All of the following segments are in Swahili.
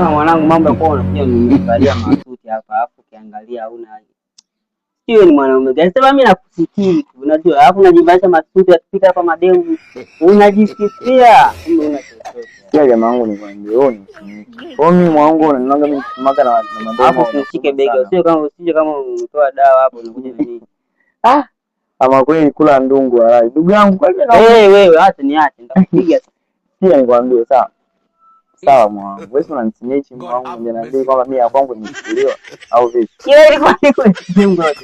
Kama mwanangu mambo ya kwa unakuja univalia masuti hapa alafu ukiangalia hauna haja. Sio ni mwanaume gani? Sema mimi nakusikii. Unajua alafu unajivalisha masuti akipita hapa mademu. Unajisikia. Kumbe una chochote. Kia jamaa wangu ni kwambie wewe ni. Kwa mimi mwanangu unanianga mimi maka na mademu. Alafu usishike bega. Usije kama umetoa dawa hapo unakuja na nini. Ama kweli kula ndungu halali. Ndugu yangu kwa nini? Wewe acha niache nitakupiga. Pia nikwambie sawa. Sawa mwanangu. Wewe unanisinyechi mwanangu ndio nabii kwamba mimi kwangu nimechukuliwa au vipi? Yeye ilikuwa ni ngoja.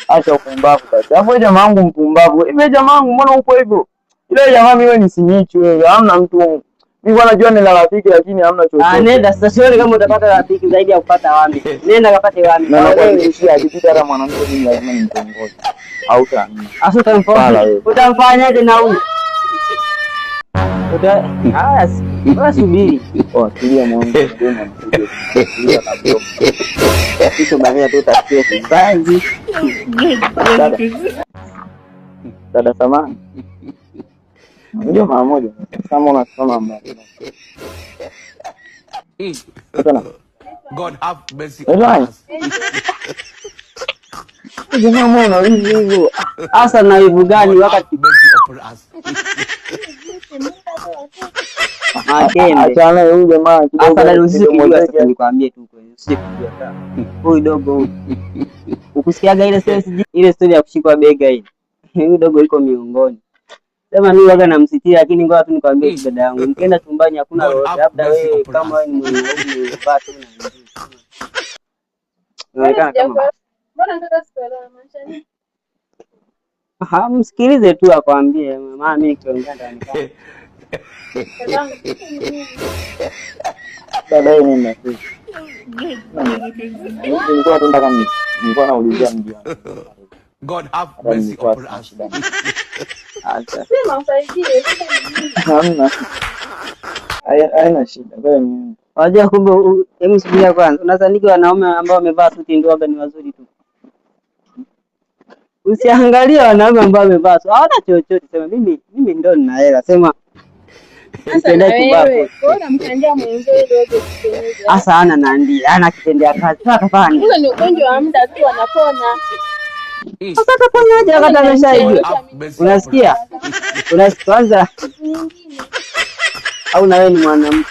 Acha upumbavu sasa. Hapo jamaa wangu mpumbavu. Hivi jamaa wangu mbona uko hivyo? Ile jamaa mimi ni sinyechi wewe. Hamna mtu. Mimi bwana najua nina rafiki lakini hamna chochote. Nenda sasa sioni kama utapata rafiki zaidi ya kupata wami. Nenda kapate wami. Na nakwambia akipita hata mwanamke mimi lazima nimtongoze. Au tani. Utamfanyaje na huyu? Haya, subiri. Tulia mwanangu, ndio tulia kabisa. Kisha baadaye tu utasikia kibanzi. Dada samani. Ndio mara moja. Kama unasoma mbali. God have mercy on us. Jamaa mbona hivyo? Asa na hivyo gani wakati mercy upon us. Achana huyu jamaa kidogo. Asa usisikie nikwambie tu kweli. Usikujua sana. Huyu dogo ukusikiaga ile story ya kushikwa bega ile. Huyu dogo yuko miongoni. Sema mimi waga namsitia lakini ngoja tu nikwambie dada yangu. Nikienda chumbani hakuna lolote. Labda wewe kama wewe ni mwanaume ubaya tu na nini. Unaonekana kama mbona nataka sikuelewa maana nini? Msikilize tu akwambie maana mimi nikiongea ndani kama. Dada yeye ni nani? Nilikuwa tunataka nilikuwa naulizia mji wangu. God have mercy upon us. Acha. Sema usaidie. Hamna. Haina shida. Wewe ni. Wajua kumbe hebu sikia kwanza. Unazaniki wanaume ambao wamevaa suti ndio waga ni wazuri tu. Usiangalie wanaume ambao wamevaa suti. Hawana chochote. Sema mimi ndo nina hela. Sema sasa na wewe, bora mkandia mwenzio dogo kitendea. Asa ana nandi, ana kitendea kazi. Sasa kafanya. Huo ni ugonjwa wa muda tu anapona. Sasa atafanyaje wakati ameshaijua? Unasikia? Unasikia? Au na wewe ni mwanamke?